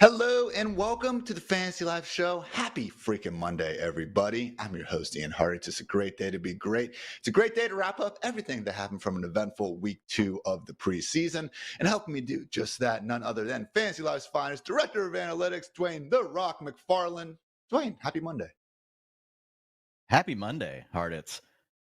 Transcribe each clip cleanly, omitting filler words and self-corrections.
Hello and welcome to the Fantasy Life Show. Happy freaking Monday, everybody. I'm your host, Ian Hartitz. It's a great day to be great. It's a great day to wrap up everything that happened from an eventful week 2 of the preseason. And helping me do just that, none other than Fantasy Life's finest director of analytics, Dwain The Rock McFarland. Dwain, happy Monday. Happy Monday, Hartitz.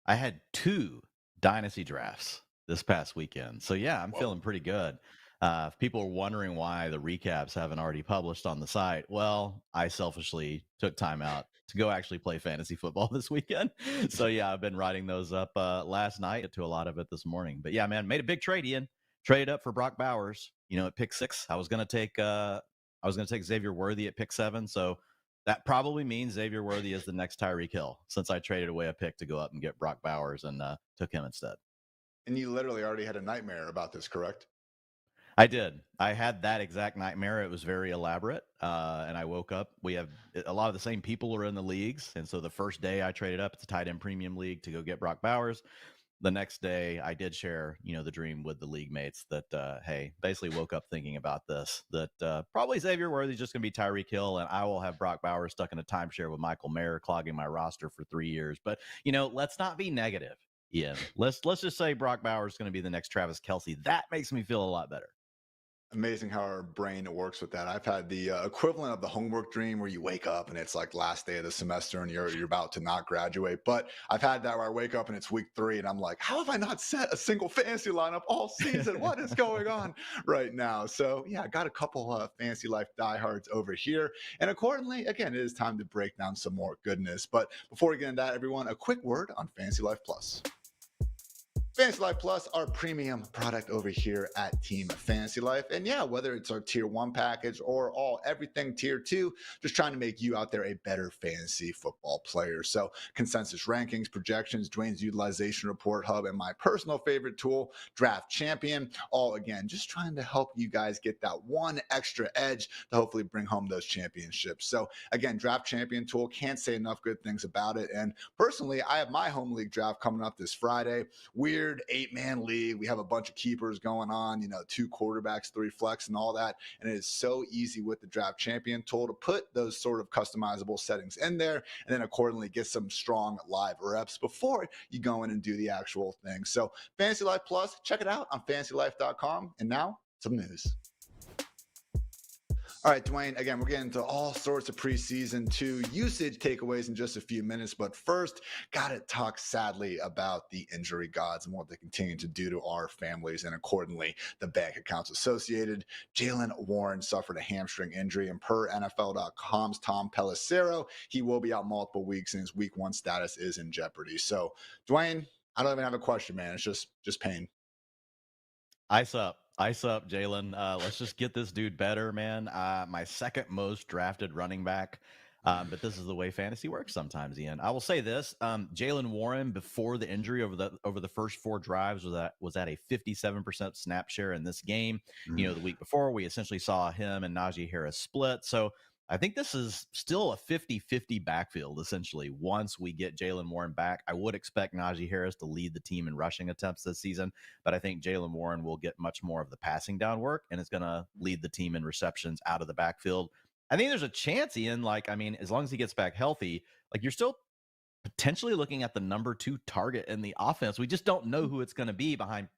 I had 2 dynasty drafts this past weekend. So, yeah, I'm feeling pretty good. If people are wondering why the recaps haven't already published on the site, well, I selfishly took time out to go actually play fantasy football this weekend. So, yeah, I've been writing those up last night to a lot of it this morning. But, yeah, man, made a big trade, Ian. Traded up for Brock Bowers, at pick 6. I was going to take Xavier Worthy at pick 7. So, that probably means Xavier Worthy is the next Tyreek Hill, since I traded away a pick to go up and get Brock Bowers and took him instead. And you literally already had a nightmare about this, correct? I did. I had that exact nightmare. It was very elaborate. And I woke up. We have a lot of the same people are in the leagues. And so the first day I traded up, it's a tight end premium league to go get Brock Bowers. The next day I did share, the dream with the league mates that, hey, basically woke up thinking about this, that probably Xavier Worthy's just going to be Tyreek Hill, and I will have Brock Bowers stuck in a timeshare with Michael Mayer clogging my roster for 3 years. But, let's not be negative, Ian. Let's just say Brock Bowers is going to be the next Travis Kelce. That makes me feel a lot better. Amazing how our brain works with that. I've had the equivalent of the homework dream where you wake up and it's like last day of the semester and you're about to not graduate. But I've had that where I wake up and it's week 3 and I'm like, how have I not set a single fantasy lineup all season? What is going on right now? So yeah, I got a couple Fantasy Life diehards over here, and accordingly, again, it is time to break down some more goodness. But before we get into that, everyone, a quick word on Fantasy Life Plus. Fantasy Life Plus, our premium product over here at Team Fantasy Life. And yeah, whether it's our tier 1 package or everything tier 2, just trying to make you out there a better fantasy football player. So consensus rankings, projections, Dwayne's utilization report hub, and my personal favorite tool, Draft Champion, all again, just trying to help you guys get that one extra edge to hopefully bring home those championships. So again, Draft Champion tool, can't say enough good things about it. And personally, I have my home league draft coming up this Friday. Weird 8-man league. We have a bunch of keepers going on, 2 quarterbacks, 3 flex, and all that. And it is so easy with the Draft Champion tool to put those sort of customizable settings in there and then accordingly get some strong live reps before you go in and do the actual thing. So Fantasy Life Plus, check it out on fantasylife.com. And now some news. All right, Dwayne, again, we're getting into all sorts of preseason 2 usage takeaways in just a few minutes. But first, got to talk sadly about the injury gods and what they continue to do to our families and accordingly the bank accounts associated. Jaylen Warren suffered a hamstring injury, and per NFL.com's Tom Pelissero, he will be out multiple weeks and his week 1 status is in jeopardy. So, Dwayne, I don't even have a question, man. It's just pain. Ice up, Jalen. Let's just get this dude better, man. My second most drafted running back. But this is the way fantasy works sometimes, Ian. I will say this: Jaylen Warren, before the injury over the first 4 drives, was at a 57% snap share in this game. Mm. The week before, we essentially saw him and Najee Harris split. So I think this is still a 50-50 backfield, essentially. Once we get Jaylen Warren back, I would expect Najee Harris to lead the team in rushing attempts this season, but I think Jaylen Warren will get much more of the passing down work and is going to lead the team in receptions out of the backfield. I think there's a chance, Ian, as long as he gets back healthy, you're still potentially looking at the number 2 target in the offense. We just don't know who it's going to be behind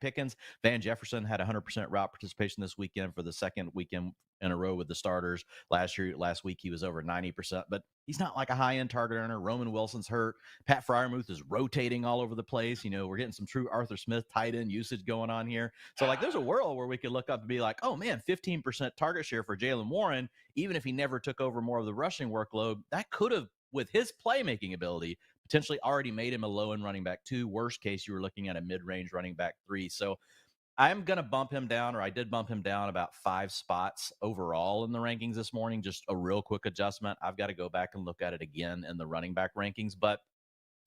Pickens. Van Jefferson had 100% route participation this weekend for the second weekend in a row with the starters. Last week he was over 90%, but he's not like a high-end target earner. Roman Wilson's hurt. Pat Fryermuth is rotating all over the place. We're getting some true Arthur Smith tight end usage going on here. So there's a world where we could look up and be like, oh man, 15% target share for Jaylen Warren, even if he never took over more of the rushing workload. That could have, with his playmaking ability, potentially already made him a low-end running back 2. Worst case, you were looking at a mid-range running back 3. So I'm going to bump him down, or I did bump him down about 5 spots overall in the rankings this morning. Just a real quick adjustment. I've got to go back and look at it again in the running back rankings. But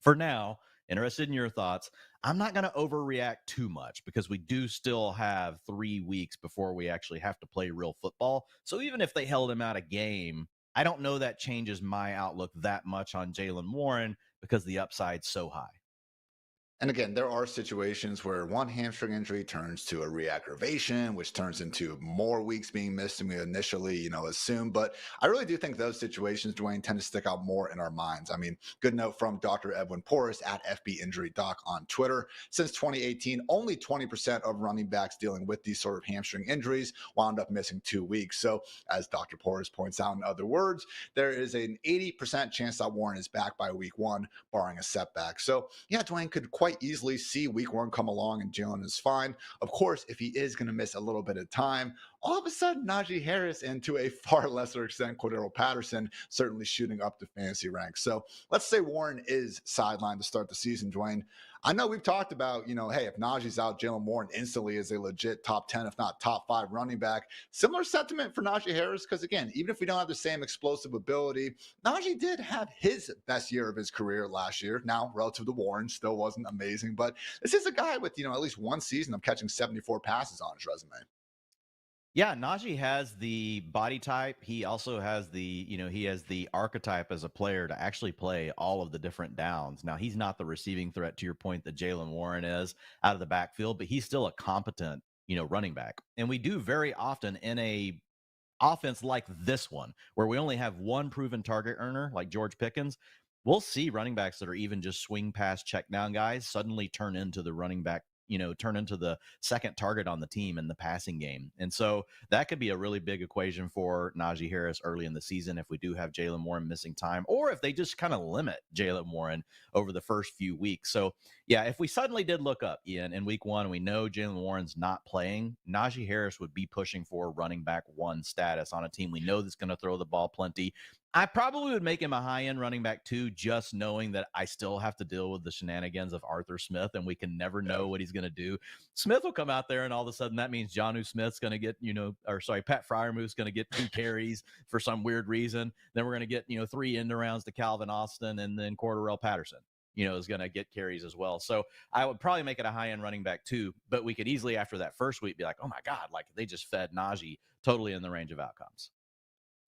for now, interested in your thoughts. I'm not going to overreact too much because we do still have 3 weeks before we actually have to play real football. So even if they held him out a game, I don't know that changes my outlook that much on Jaylen Warren because the upside's so high. And again, there are situations where one hamstring injury turns to a reaggravation, which turns into more weeks being missed than we initially, assumed. But I really do think those situations, Dwayne, tend to stick out more in our minds. I mean, good note from Dr. Edwin Porras at FB Injury Doc on Twitter. Since 2018, only 20% of running backs dealing with these sort of hamstring injuries wound up missing 2 weeks. So, as Dr. Porras points out in other words, there is an 80% chance that Warren is back by week 1, barring a setback. So, yeah, Dwayne could quite easily see week 1 come along and Jalen is fine. Of course, if he is going to miss a little bit of time, all of a sudden Najee Harris, and to a far lesser extent Cordero Patterson, certainly shooting up the fantasy ranks. So let's say Warren is sidelined to start the season, Dwayne. I know we've talked about, hey, if Najee's out, Jalen Warren instantly is a legit top 10, if not top 5 running back. Similar sentiment for Najee Harris, because again, even if we don't have the same explosive ability, Najee did have his best year of his career last year. Now, relative to Warren, still wasn't amazing, but this is a guy with, at least one season of catching 74 passes on his resume. Yeah, Najee has the body type. He also has he has the archetype as a player to actually play all of the different downs. Now, he's not the receiving threat, to your point, that Jalen Warren is out of the backfield, but he's still a competent, running back. And we do very often in a offense like this one, where we only have one proven target earner like George Pickens, we'll see running backs that are even just swing pass check down guys suddenly turn into the running back, turn into the second target on the team in the passing game. And so that could be a really big equation for Najee Harris early in the season if we do have Jalen Warren missing time, or if they just kind of limit Jalen Warren over the first few weeks. So yeah, if we suddenly did look up, Ian, in week 1, we know Jalen Warren's not playing, Najee Harris would be pushing for running back 1 status on a team we know that's going to throw the ball plenty. I probably would make him a high-end running back 2, just knowing that I still have to deal with the shenanigans of Arthur Smith, and we can never know what he's going to do. Smith will come out there, and all of a sudden that means Jonnu Smith's going to get, Pat Fryermuth's going to get 2 carries for some weird reason. Then we're going to get, 3 end arounds to Calvin Austin, and then Cordero Patterson, is going to get carries as well. So I would probably make it a high-end running back 2, but we could easily, after that first week, be like, oh my God, like they just fed Najee totally in the range of outcomes.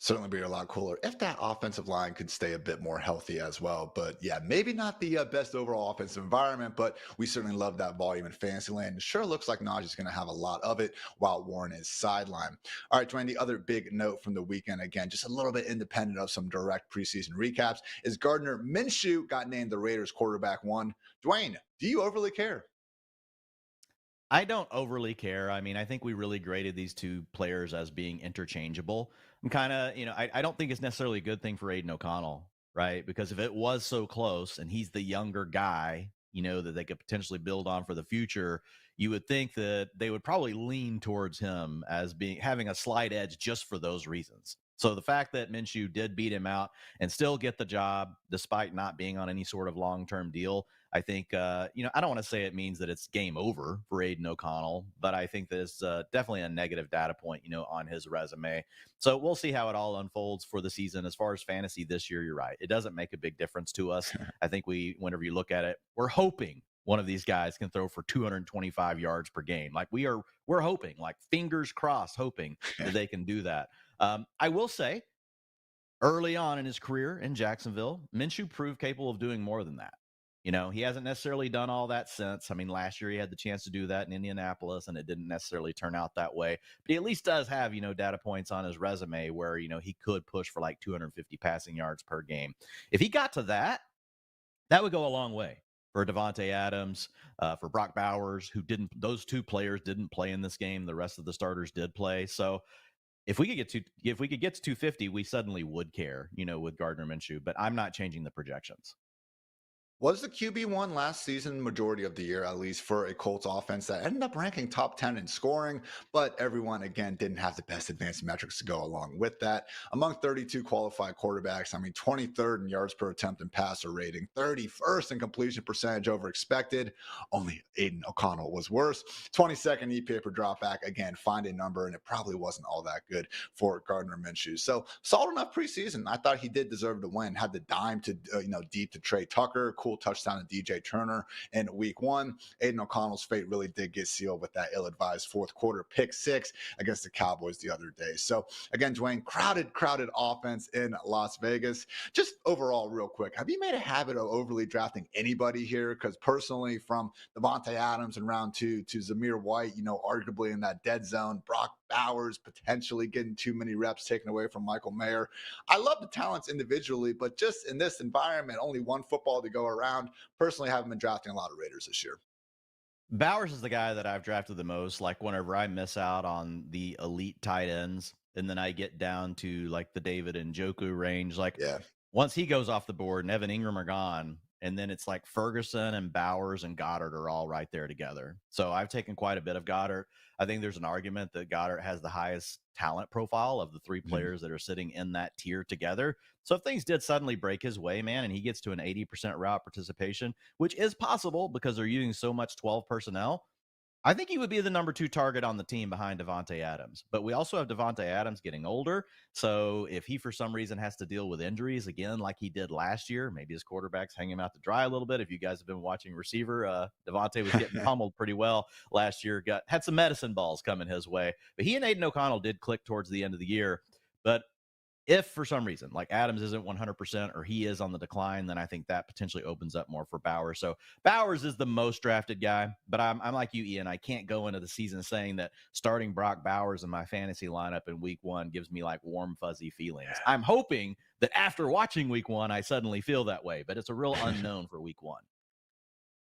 Certainly be a lot cooler if that offensive line could stay a bit more healthy as well. But yeah, maybe not the best overall offensive environment, but we certainly love that volume in fantasy land. It sure looks like Najee's going to have a lot of it while Warren is sidelined. All right, Dwayne, the other big note from the weekend, again, just a little bit independent of some direct preseason recaps, is Gardner Minshew got named the Raiders quarterback 1. Dwayne, do you overly care? I don't overly care. I mean, I think we really graded these two players as being interchangeable. I'm kind of, I don't think it's necessarily a good thing for Aiden O'Connell, right? Because if it was so close and he's the younger guy, that they could potentially build on for the future, you would think that they would probably lean towards him as having a slight edge just for those reasons. So the fact that Minshew did beat him out and still get the job despite not being on any sort of long-term deal, I think, I don't want to say it means that it's game over for Aiden O'Connell, but I think that it's definitely a negative data point, on his resume. So we'll see how it all unfolds for the season. As far as fantasy this year, you're right. It doesn't make a big difference to us. I think whenever you look at it, we're hoping one of these guys can throw for 225 yards per game. Like we're hoping, like fingers crossed, hoping that they can do that. I will say, early on in his career in Jacksonville, Minshew proved capable of doing more than that. He hasn't necessarily done all that since. I mean, last year he had the chance to do that in Indianapolis, and it didn't necessarily turn out that way. But he at least does have, data points on his resume where, he could push for like 250 passing yards per game. If he got to that, that would go a long way for Devontae Adams, for Brock Bowers, those 2 players didn't play in this game. The rest of the starters did play. So if we could get to 250, we suddenly would care, with Gardner Minshew, but I'm not changing the projections. Was the QB1 last season, majority of the year, at least for a Colts offense that ended up ranking top 10 in scoring, but everyone, again, didn't have the best advanced metrics to go along with that. Among 32 qualified quarterbacks, 23rd in yards per attempt and passer rating, 31st in completion percentage over expected. Only Aiden O'Connell was worse. 22nd EPA per dropback. Again, find a number, and it probably wasn't all that good for Gardner Minshew. So solid enough preseason. I thought he did deserve to win. Had the dime to, deep to Trey Tucker. Cool cool touchdown to DJ Turner in week 1. Aiden O'Connell's fate really did get sealed with that ill-advised fourth quarter pick 6 against the Cowboys the other day. So again, Dwain, crowded offense in Las Vegas. Just overall, real quick, have you made a habit of overly drafting anybody here? Because personally, from Devontae Adams in round 2 to Zamir White, arguably in that dead zone, Brock Bowers potentially getting too many reps taken away from Michael Mayer. I love the talents individually, but just in this environment, only one football to go around. Personally, haven't been drafting a lot of Raiders this year. Bowers is the guy that I've drafted the most. Like whenever I miss out on the elite tight ends, and then I get down to like the David Njoku range, like once he goes off the board and Evan Ingram are gone, and then it's like Ferguson and Bowers and Goddard are all right there together. So I've taken quite a bit of Goddard. I think there's an argument that Goddard has the highest talent profile of the three players that are sitting in that tier together. So if things did suddenly break his way, man, and he gets to an 80% route participation, which is possible because they're using so much 12 personnel, I think he would be the number 2 target on the team behind Devontae Adams. But we also have Devontae Adams getting older. So if he, for some reason, has to deal with injuries again, like he did last year, maybe his quarterbacks hang him out to dry a little bit. If you guys have been watching receiver, Devontae was getting pummeled pretty well last year. Had some medicine balls coming his way. But he and Aiden O'Connell did click towards the end of the year. But if for some reason, like Adams isn't 100% or he is on the decline, then I think that potentially opens up more for Bowers. So Bowers is the most drafted guy, but I'm like you, Ian. I can't go into the season saying that starting Brock Bowers in my fantasy lineup in week 1 gives me like warm, fuzzy feelings. I'm hoping that after watching week 1, I suddenly feel that way, but it's a real unknown for week 1.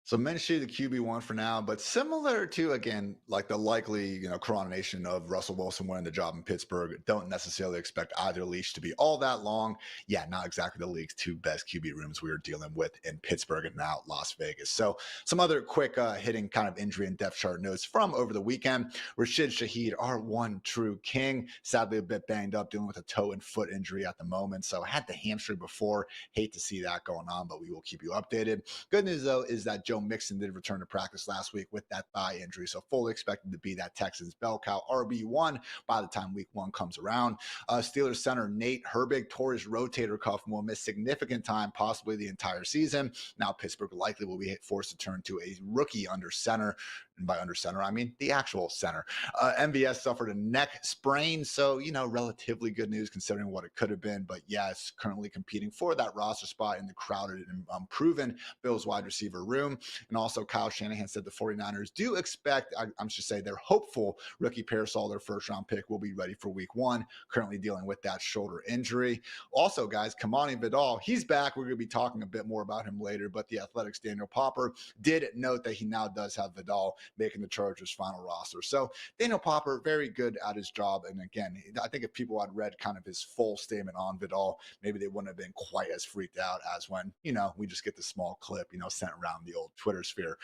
So Minshew, the QB1 for now, but similar to, again, like the likely, coronation of Russell Wilson winning the job in Pittsburgh, don't necessarily expect either leash to be all that long. Yeah, not exactly the league's 2 best QB rooms we were dealing with in Pittsburgh and now Las Vegas. So some other quick hitting kind of injury and depth chart notes from over the weekend. Rashid Shaheed, our one true king, sadly a bit banged up, dealing with a toe and foot injury at the moment. So had the hamstring before. Hate to see that going on, but we will keep you updated. Good news, though, is that Joe Mixon did return to practice last week with that thigh injury, so fully expected to be that Texans bell cow RB1 by the time week 1 comes around. Steelers center Nate Herbig tore his rotator cuff and will miss significant time, possibly the entire season. Now Pittsburgh likely will be forced to turn to a rookie under center. And by under center, I mean the actual center. MVS suffered a neck sprain, so, relatively good news considering what it could have been. But yes, currently competing for that roster spot in the crowded and unproven Bills wide receiver room. And also Kyle Shanahan said the 49ers do expect, I should say they're hopeful Ricky Pearsall, their first round pick, will be ready for week 1, currently dealing with that shoulder injury. Also, guys, Kamani Vidal, he's back. We're going to be talking a bit more about him later, but the Athletics' Daniel Popper did note that he now does have Vidal making the Chargers' final roster. So Daniel Popper, very good at his job. And again, I think if people had read kind of his full statement on Vidal, maybe they wouldn't have been quite as freaked out as when, we just get the small clip, sent around the old Twitter sphere.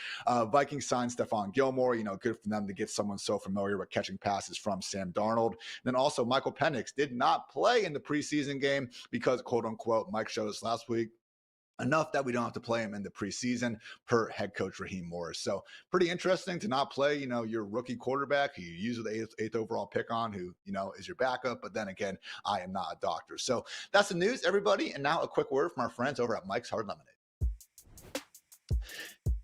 Vikings signed Stephon Gilmore, good for them to get someone so familiar with catching passes from Sam Darnold. And then also Michael Penix did not play in the preseason game because, quote unquote, Mike showed us last week, enough that we don't have to play him in the preseason per head coach Raheem Morris. So pretty interesting to not play, your rookie quarterback who you use the eighth overall pick on, who, is your backup. But then again, I am not a doctor. So that's the news, everybody. And now a quick word from our friends over at Mike's Hard Lemonade.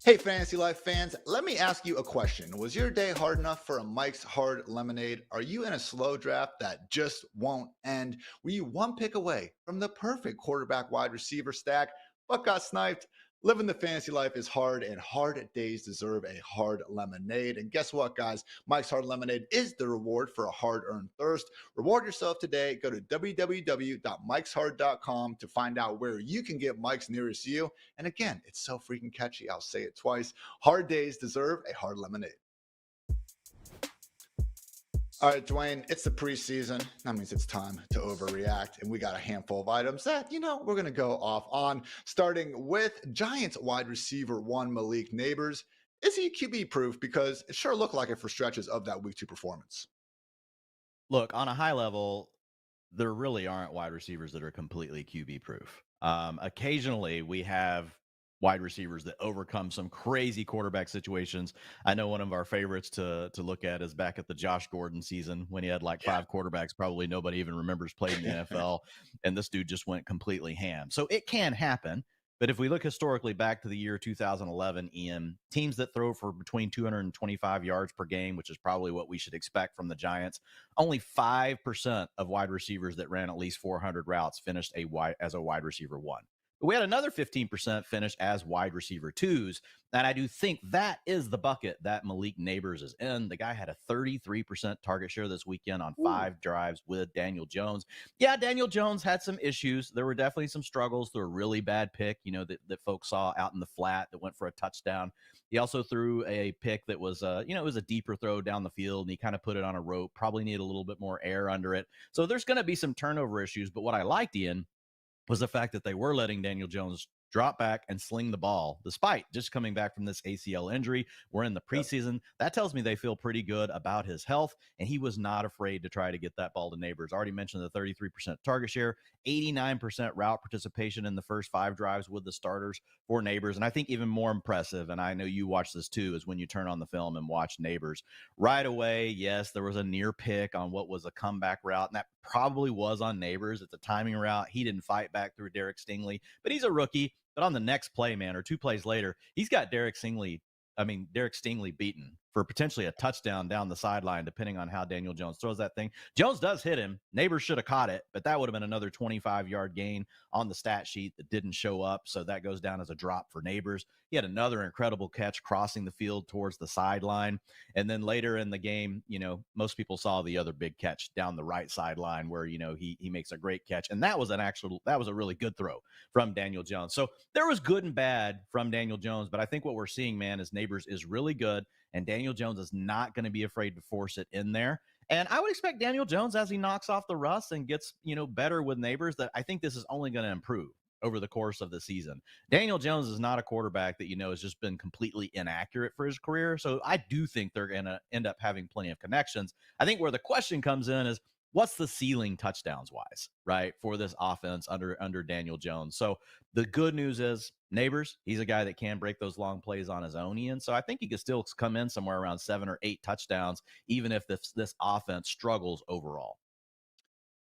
Hey, Fantasy Life fans, let me ask you a question. Was your day hard enough for a Mike's Hard Lemonade? Are you in a slow draft that just won't end? Were you one pick away from the perfect quarterback wide receiver stack, but got sniped? Living the fantasy life is hard, and hard days deserve a hard lemonade. And guess what, guys? Mike's Hard Lemonade is the reward for a hard-earned thirst. Reward yourself today. Go to www.mikeshard.com to find out where you can get Mike's nearest you. And again, it's so freaking catchy. I'll say it twice. Hard days deserve a hard lemonade. All right, Dwain, it's the preseason. That means it's time to overreact. And we got a handful of items that, we're going to go off on, starting with Giants wide receiver 1, Malik Nabers. Is he QB proof? Because it sure looked like it for stretches of that week 2 performance. Look, on a high level, there really aren't wide receivers that are completely QB proof. Occasionally we have wide receivers that overcome some crazy quarterback situations. I know one of our favorites to look at is back at the Josh Gordon season when he had like 5 quarterbacks. Probably nobody even remembers played in the NFL. And this dude just went completely ham. So it can happen. But if we look historically back to the year 2011, Ian, teams that throw for between 225 yards per game, which is probably what we should expect from the Giants, only 5% of wide receivers that ran at least 400 routes finished as a wide receiver one. We had another 15% finish as wide receiver twos. And I do think that is the bucket that Malik Nabers is in. The guy had a 33% target share this weekend on 5 drives with Daniel Jones. Yeah, Daniel Jones had some issues. There were definitely some struggles through a really bad pick, that folks saw out in the flat that went for a touchdown. He also threw a pick that was, it was a deeper throw down the field, and he kind of put it on a rope, probably needed a little bit more air under it. So there's going to be some turnover issues. But what I liked, Ian, was the fact that they were letting Daniel Jones drop back and sling the ball, despite just coming back from this ACL injury. We're in the preseason. Yep. That tells me they feel pretty good about his health, and he was not afraid to try to get that ball to Nabers. Already mentioned the 33% target share, 89% route participation in the first 5 drives with the starters for Nabers. And I think even more impressive, and I know you watch this too, is when you turn on the film and watch Nabers. Right away, yes, there was a near pick on what was a comeback route, and that probably was on Nabers. It's a timing route. He didn't fight back through Derek Stingley, but he's a rookie. But on the next play, man, or 2 plays later, he's got Derek Stingley beaten for potentially a touchdown down the sideline, depending on how Daniel Jones throws that thing. Jones does hit him. Nabers should have caught it, but that would have been another 25-yard gain on the stat sheet that didn't show up, so that goes down as a drop for Nabers. He had another incredible catch crossing the field towards the sideline, and then later in the game, most people saw the other big catch down the right sideline where, he makes a great catch, and that was a really good throw from Daniel Jones. So there was good and bad from Daniel Jones, but I think what we're seeing, man, is Nabers is really good, and Daniel Jones is not going to be afraid to force it in there. And I would expect Daniel Jones, as he knocks off the rust and gets, better with Nabers, that I think this is only going to improve over the course of the season. Daniel Jones is not a quarterback that, has just been completely inaccurate for his career. So I do think they're going to end up having plenty of connections. I think where the question comes in is, what's the ceiling touchdowns wise, right, for this offense under Daniel Jones? So the good news is Nabers, he's a guy that can break those long plays on his own, Ian. So I think he could still come in somewhere around 7 or 8 touchdowns, even if this offense struggles overall.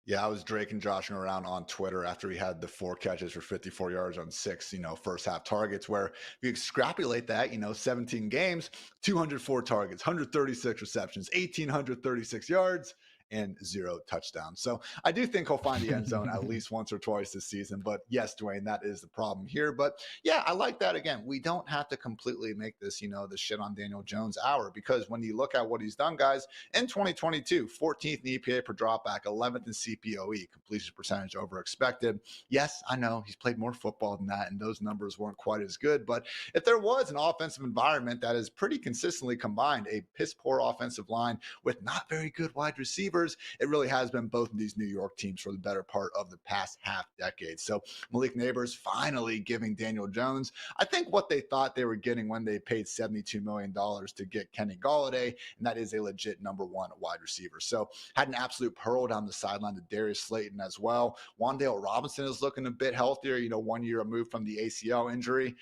Yeah, I was Drake and joshing around on Twitter after he had the 4 catches for 54 yards on 6, first half targets, where if you extrapolate that, 17 games, 204 targets, 136 receptions, 1,836 yards, and 0 touchdowns. So I do think he'll find the end zone at least once or twice this season. But yes, Dwayne, that is the problem here. But yeah, I like that. Again, we don't have to completely make this, the shit on Daniel Jones hour, because when you look at what he's done, guys, in 2022, 14th in EPA per dropback, 11th in CPOE, completion percentage over expected. Yes, I know he's played more football than that, and those numbers weren't quite as good. But if there was an offensive environment that is pretty consistently combined a piss poor offensive line with not very good wide receivers, it really has been both of these New York teams for the better part of the past half decade. So Malik Nabers finally giving Daniel Jones, I think, what they thought they were getting when they paid $72 million to get Kenny Golladay, and that is a legit number 1 wide receiver. So had an absolute pearl down the sideline to Darius Slayton as well. Wan'Dale Robinson is looking a bit healthier, 1 year removed from the ACL injury.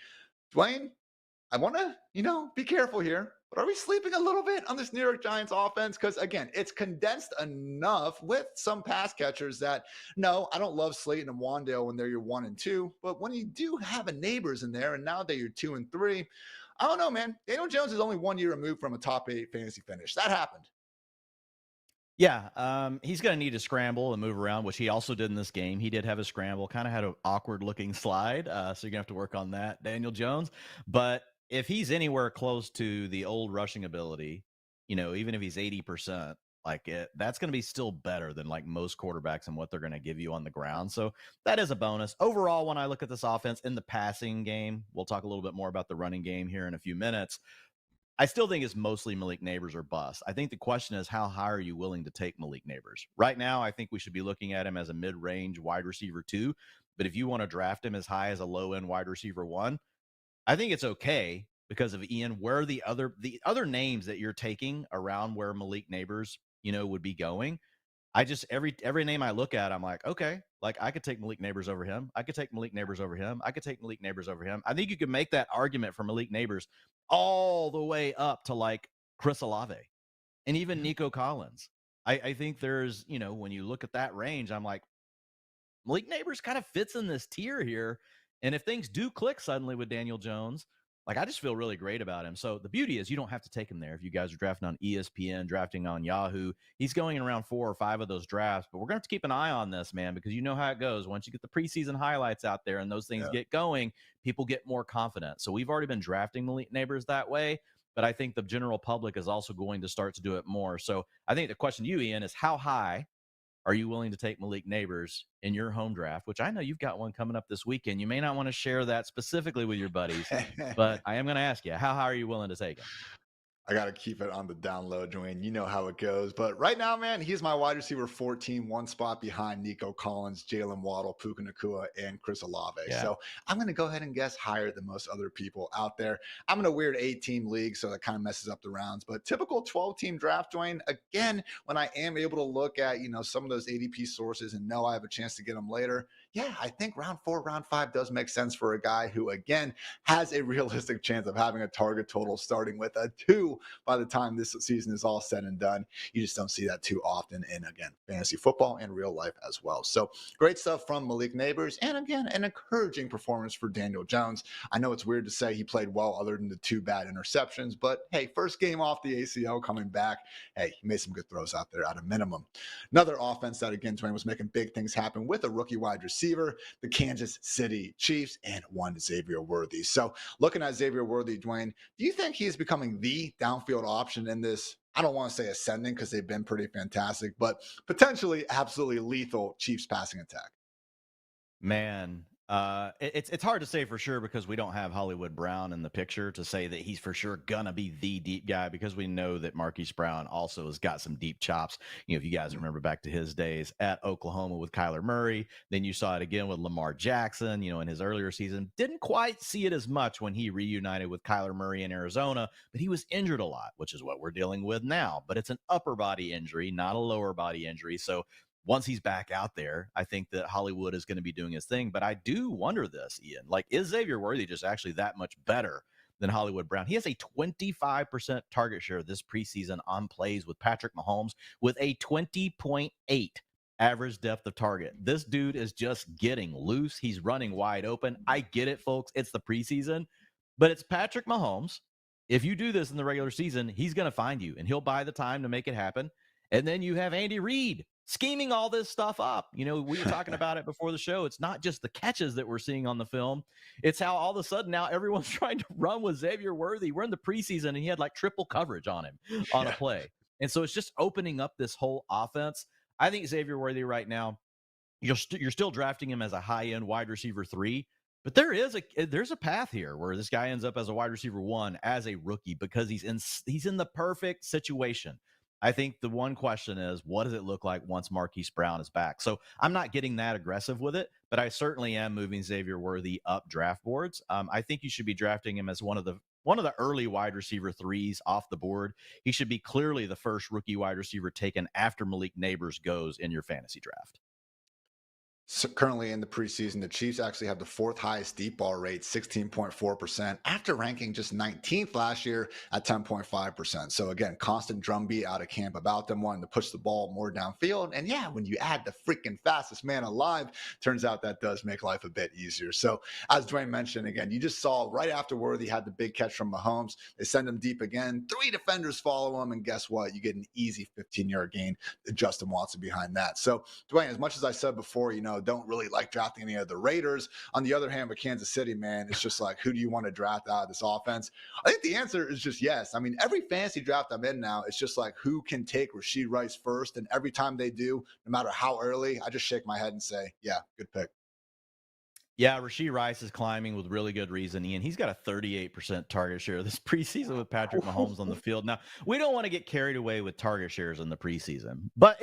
Dwayne, I want to, be careful here, but are we sleeping a little bit on this New York Giants offense? Because again, it's condensed enough with some pass catchers that, no, I don't love Slayton and Wan'Dale when they're your 1 and 2, but when you do have a Nabers in there and now they're your 2 and 3, I don't know, man. Daniel Jones is only 1 year removed from a top 8 fantasy finish. That happened. Yeah, he's going to need to scramble and move around, which he also did in this game. He did have a scramble, kind of had an awkward-looking slide, so you're going to have to work on that, Daniel Jones. But if he's anywhere close to the old rushing ability, even if he's 80%, that's going to be still better than most quarterbacks and what they're going to give you on the ground. So that is a bonus. Overall, when I look at this offense in the passing game, we'll talk a little bit more about the running game here in a few minutes. I still think it's mostly Malik Nabers or bust. I think the question is, how high are you willing to take Malik Nabers? Right now, I think we should be looking at him as a mid-range wide receiver 2. But if you want to draft him as high as a low-end wide receiver 1, I think it's okay, because of Ian, where the other names that you're taking around where Malik Nabers, would be going. I just, every name I look at, I'm like, okay, I could take Malik Nabers over him. I could take Malik Nabers over him. I could take Malik Nabers over him. I think you could make that argument for Malik Nabers all the way up to Chris Olave and even Nico Collins. I think there's, when you look at that range, I'm like, Malik Nabers kind of fits in this tier here. And if things do click suddenly with Daniel Jones, like I just feel really great about him. So the beauty is you don't have to take him there. If you guys are drafting on ESPN, drafting on Yahoo, he's going in around 4 or 5 of those drafts. But we're going to have to keep an eye on this, man, because you know how it goes. Once you get the preseason highlights out there and those things get going, people get more confident. So we've already been drafting Malik Nabers that way. But I think the general public is also going to start to do it more. So I think the question to you, Ian, is how high are you willing to take Malik Nabers in your home draft, which I know you've got one coming up this weekend. You may not want to share that specifically with your buddies, but I am going to ask you, how high are you willing to take him? I got to keep it on the down low, Dwayne. You know how it goes. But right now, man, he's my wide receiver 14, one spot behind Nico Collins, Jalen Waddle, Puka Nacua, and Chris Olave. Yeah. So I'm going to go ahead and guess higher than most other people out there. I'm in a weird 8-team league, so that kind of messes up the rounds. But typical 12-team draft, Dwayne, again, when I am able to look at, some of those ADP sources and know I have a chance to get them later, yeah, I think round 4, round 5 does make sense for a guy who, again, has a realistic chance of having a target total starting with a 2 by the time this season is all said and done. You just don't see that too often in, again, fantasy football and real life as well. So great stuff from Malik Nabers. And again, an encouraging performance for Daniel Jones. I know it's weird to say he played well other than the 2 bad interceptions, but hey, first game off the ACL coming back. Hey, he made some good throws out there at a minimum. Another offense that, again, Dwayne was making big things happen with a rookie wide receiver, the Kansas City Chiefs, and one Xavier Worthy. So looking at Xavier Worthy, Dwayne, do you think he is becoming the downfield option in this, I don't want to say ascending because they've been pretty fantastic, but potentially absolutely lethal Chiefs passing attack? Man, it's hard to say for sure because we don't have Hollywood Brown in the picture to say that he's for sure gonna be the deep guy, because we know that Marquise Brown also has got some deep chops. If you guys remember back to his days at Oklahoma with Kyler Murray, then you saw it again with Lamar Jackson, in his earlier season. Didn't quite see it as much when he reunited with Kyler Murray in Arizona, but he was injured a lot, which is what we're dealing with now. But it's an upper body injury, not a lower body injury. So once he's back out there, I think that Hollywood is going to be doing his thing. But I do wonder this, Ian, like, is Xavier Worthy just actually that much better than Hollywood Brown? He has a 25% target share this preseason on plays with Patrick Mahomes with a 20.8 average depth of target. This dude is just getting loose. He's running wide open. I get it, folks. It's the preseason, but it's Patrick Mahomes. If you do this in the regular season, he's going to find you and he'll buy the time to make it happen. And then you have Andy Reid scheming all this stuff up. We were talking about it before the show. It's not just the catches that we're seeing on the film. It's how all of a sudden now everyone's trying to run with Xavier Worthy. We're in the preseason and he had like triple coverage on him on a play. And so it's just opening up this whole offense. I think Xavier Worthy right now, you're still drafting him as a high-end wide receiver 3, but there's a path here where this guy ends up as a wide receiver 1 as a rookie because he's in the perfect situation. I think the one question is, what does it look like once Marquise Brown is back? So I'm not getting that aggressive with it, but I certainly am moving Xavier Worthy up draft boards. I think you should be drafting him as one of the early wide receiver 3s off the board. He should be clearly the first rookie wide receiver taken after Malik Nabers goes in your fantasy draft. So currently in the preseason, the Chiefs actually have the 4th highest deep ball rate, 16.4%, after ranking just 19th last year at 10.5%. So again, constant drumbeat out of camp about them wanting to push the ball more downfield. And yeah, when you add the freaking fastest man alive, turns out that does make life a bit easier. So as Dwayne mentioned, again, you just saw right after Worthy had the big catch from Mahomes, they send him deep again. 3 defenders follow him, and guess what? You get an easy 15-yard gain to Justin Watson behind that. So Dwayne, as much as I said before, don't really like drafting any of the Raiders. On the other hand, with Kansas City, man, it's just like, who do you want to draft out of this offense? I think the answer is just yes. I mean, every fantasy draft I'm in now, it's just like, who can take Rashee Rice first? And every time they do, no matter how early, I just shake my head and say, yeah, good pick. Yeah, Rashee Rice is climbing with really good reason, Ian. He's got a 38% target share this preseason with Patrick Mahomes on the field. Now, we don't want to get carried away with target shares in the preseason, but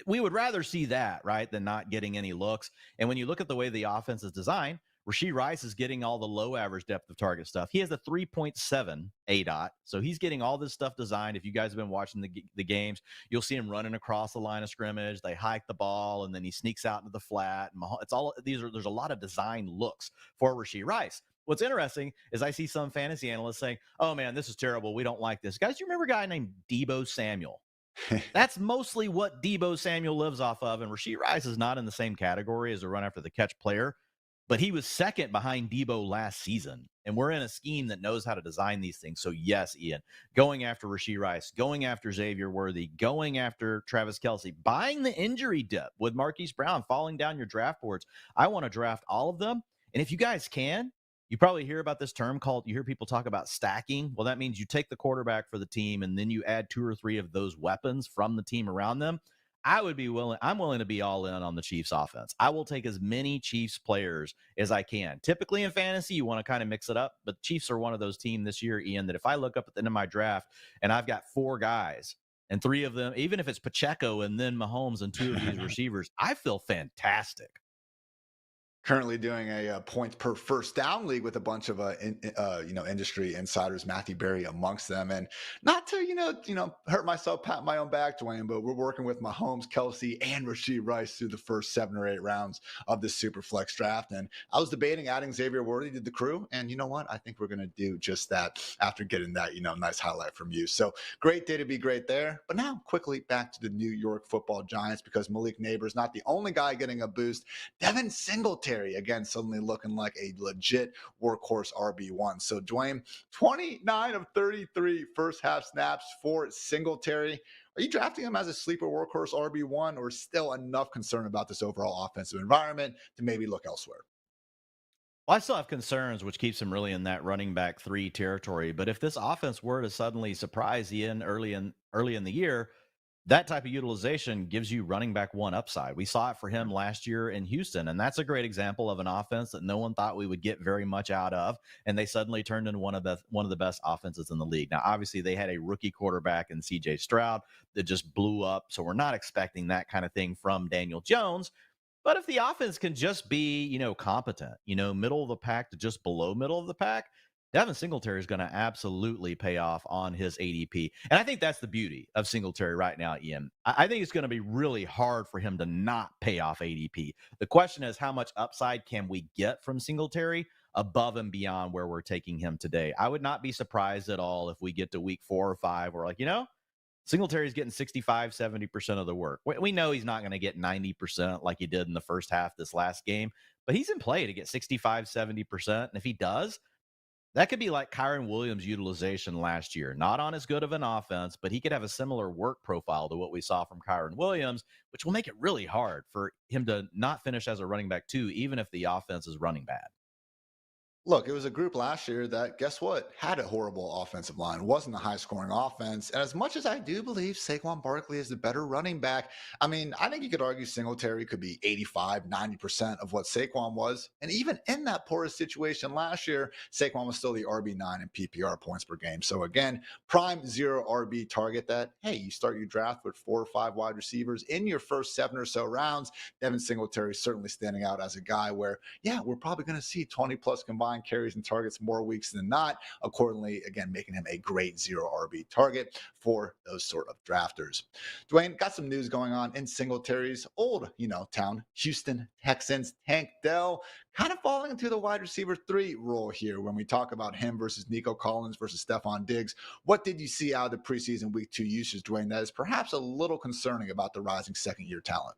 we would rather see that, right, than not getting any looks. And when you look at the way the offense is designed, Rashee Rice is getting all the low average depth of target stuff. He has a 3.7 ADOT, so he's getting all this stuff designed. If you guys have been watching the games, you'll see him running across the line of scrimmage. They hike the ball, and then he sneaks out into the flat. There's a lot of design looks for Rashee Rice. What's interesting is I see some fantasy analysts saying, "Oh man, this is terrible. We don't like this." Guys, you remember a guy named Deebo Samuel? That's mostly what Deebo Samuel lives off of, and Rashee Rice is not in the same category as a run after the catch player. but he was second behind Debo last season. And we're in a scheme that knows how to design these things. So, yes, Ian, going after Rashee Rice, going after Xavier Worthy, going after Travis Kelce, buying the injury dip with Marquise Brown falling down your draft boards. I want to draft all of them. And if you guys can, you probably hear about this term called, you hear people talk about stacking. Well, that means you take the quarterback for the team and then you add 2 or 3 of those weapons from the team around them. I'm willing to be all in on the Chiefs offense. I will take as many Chiefs players as I can. Typically in fantasy, you want to kind of mix it up, but the Chiefs are one of those teams this year, Ian, that if I look up at the end of my draft and I've got 4 guys and 3 of them, even if it's Pacheco and then Mahomes and 2 of these receivers, I feel fantastic. Currently doing a points per first down league with a bunch of industry insiders, Matthew Berry amongst them, and not to hurt myself, pat my own back, Dwayne, but we're working with Mahomes, Kelsey, and Rashee Rice through the first 7 or 8 rounds of this super flex draft, and I was debating adding Xavier Worthy to the crew, and you know what, I think we're going to do just that after getting that nice highlight from you. So great day to be great there. But now quickly back to the New York Football Giants, because Malik Nabers not the only guy getting a boost. Devin Singletary again suddenly looking like a legit workhorse RB1. So Dwayne, 29 of 33 first half snaps for Singletary. Are you drafting him as a sleeper workhorse RB1, or still enough concern about this overall offensive environment to maybe look elsewhere? Well, I still have concerns, which keeps him really in that running back 3 territory. But if this offense were to suddenly surprise Ian early in the year, that type of utilization gives you running back 1 upside. We saw it for him last year in Houston, and that's a great example of an offense that no one thought we would get very much out of, and they suddenly turned into one of the best offenses in the league. Now, obviously, they had a rookie quarterback in C.J. Stroud that just blew up, so we're not expecting that kind of thing from Daniel Jones. But if the offense can just be, competent, middle of the pack to just below middle of the pack, Devin Singletary is going to absolutely pay off on his ADP. And I think that's the beauty of Singletary right now, Ian. I think it's going to be really hard for him to not pay off ADP. The question is, how much upside can we get from Singletary above and beyond where we're taking him today? I would not be surprised at all if we get to week 4 or 5. We're like, Singletary's getting 65, 70% of the work. We know he's not going to get 90% like he did in the first half this last game, but he's in play to get 65, 70%. And if he does, that could be like Kyron Williams' utilization last year. Not on as good of an offense, but he could have a similar work profile to what we saw from Kyron Williams, which will make it really hard for him to not finish as a running back 2, even if the offense is running bad. Look, it was a group last year that, guess what, had a horrible offensive line, wasn't a high scoring offense. And as much as I do believe Saquon Barkley is the better running back, I mean, I think you could argue Singletary could be 85, 90% of what Saquon was. And even in that porous situation last year, Saquon was still the RB9 in PPR points per game. So again, prime 0 RB target that, hey, you start your draft with 4 or 5 wide receivers in your first 7 or so rounds. Devin Singletary certainly standing out as a guy where, yeah, we're probably going to see 20 plus combined carries and targets more weeks than not. Accordingly, again, making him a great 0 RB target for those sort of drafters. Dwayne, got some news going on in Singletary's old, town, Houston Texans. Tank Dell kind of falling into the wide receiver 3 role here when we talk about him versus Nico Collins versus Stephon Diggs. What did you see out of the preseason week 2 usage, Dwayne, that is perhaps a little concerning about the rising second-year talent?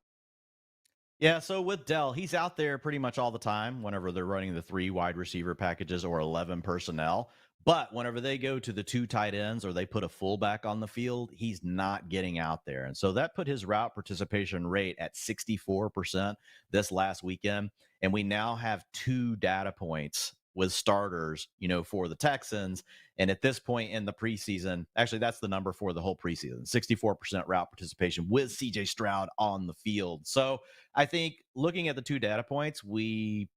Yeah, so with Dell, he's out there pretty much all the time whenever they're running the 3 wide receiver packages or 11 personnel. But whenever they go to the 2 tight ends or they put a fullback on the field, he's not getting out there. And so that put his route participation rate at 64% this last weekend. And we now have 2 data points with starters, for the Texans. And at this point in the preseason, actually, that's the number for the whole preseason, 64% route participation with CJ Stroud on the field. So I think looking at the 2 data points, we,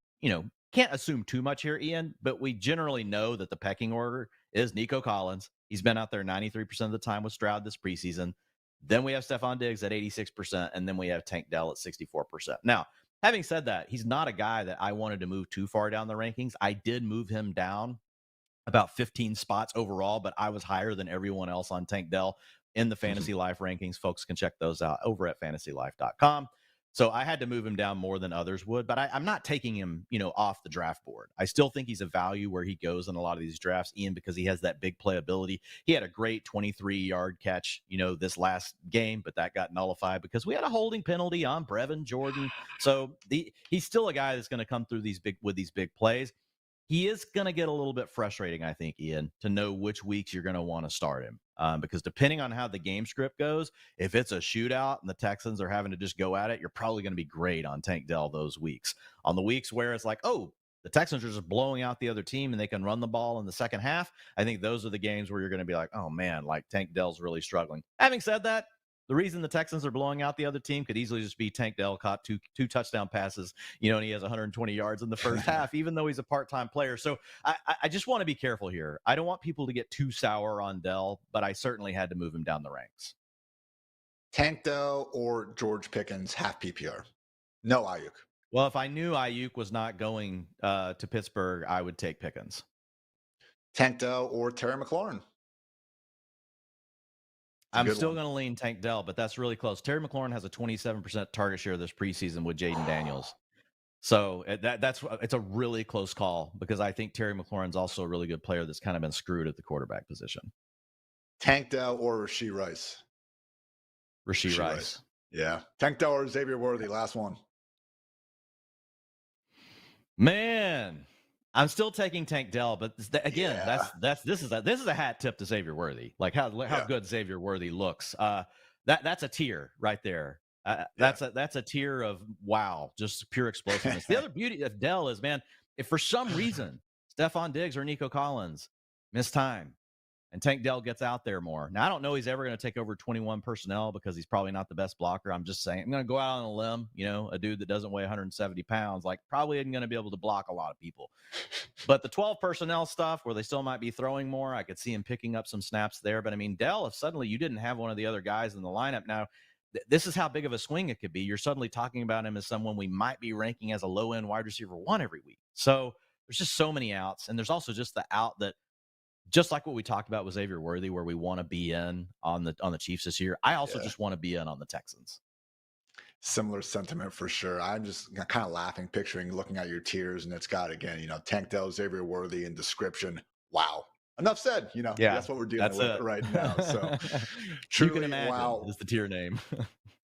can't assume too much here, Ian, but we generally know that the pecking order is Nico Collins. He's been out there 93% of the time with Stroud this preseason. Then we have Stephon Diggs at 86%, and then we have Tank Dell at 64%. Now, having said that, he's not a guy that I wanted to move too far down the rankings. I did move him down about 15 spots overall, but I was higher than everyone else on Tank Dell in the FantasyLife rankings. Folks can check those out over at fantasylife.com. So I had to move him down more than others would, but I'm not taking him, off the draft board. I still think he's a value where he goes in a lot of these drafts, Ian, because he has that big playability. He had a great 23-yard catch, this last game, but that got nullified because we had a holding penalty on Brevin Jordan. So he's still a guy that's going to come through these big plays. He is going to get a little bit frustrating, I think, Ian, to know which weeks you're going to want to start him. Because depending on how the game script goes, if it's a shootout and the Texans are having to just go at it, you're probably going to be great on Tank Dell those weeks. On the weeks where it's like, oh, the Texans are just blowing out the other team and they can run the ball in the second half, I think those are the games where you're going to be like, oh, man, like Tank Dell's really struggling. Having said that, the reason the Texans are blowing out the other team could easily just be Tank Dell caught two touchdown passes, and he has 120 yards in the first half, even though he's a part-time player. So I just want to be careful here. I don't want people to get too sour on Dell, but I certainly had to move him down the ranks. Tank Dell or George Pickens, half PPR. No Ayuk. Well, if I knew Ayuk was not going to Pittsburgh, I would take Pickens. Tank Dell or Terry McLaurin. I'm still going to lean Tank Dell, but that's really close. Terry McLaurin has a 27% target share this preseason with Jaden Daniels. So it's a really close call because I think Terry McLaurin's also a really good player that's kind of been screwed at the quarterback position. Tank Dell or Rashee Rice? Rashee Rice. Yeah. Tank Dell or Xavier Worthy, last one. Man, I'm still taking Tank Dell, but again, this is a hat tip to Xavier Worthy. Like how good Xavier Worthy looks. That's a tier right there. That's a tier of wow, just pure explosiveness. The other beauty of Dell is, man, if for some reason Stephon Diggs or Nico Collins miss time and Tank Dell gets out there more. Now, I don't know he's ever going to take over 21 personnel because he's probably not the best blocker. I'm just saying, I'm going to go out on a limb, a dude that doesn't weigh 170 pounds, like probably isn't going to be able to block a lot of people. But the 12 personnel stuff where they still might be throwing more, I could see him picking up some snaps there. But I mean, Dell, if suddenly you didn't have one of the other guys in the lineup now, this is how big of a swing it could be. You're suddenly talking about him as someone we might be ranking as a low-end wide receiver 1 every week. So there's just so many outs. And there's also just the out that, just like what we talked about with Xavier Worthy, where we want to be in on the Chiefs this year, I also just want to be in on the Texans. Similar sentiment for sure. I'm just kind of laughing, looking at your tiers, and it's got, again, Tank Dell, Xavier Worthy in description. Wow. Enough said. That's what we're dealing with right now. So truly, you can imagine is the tier name.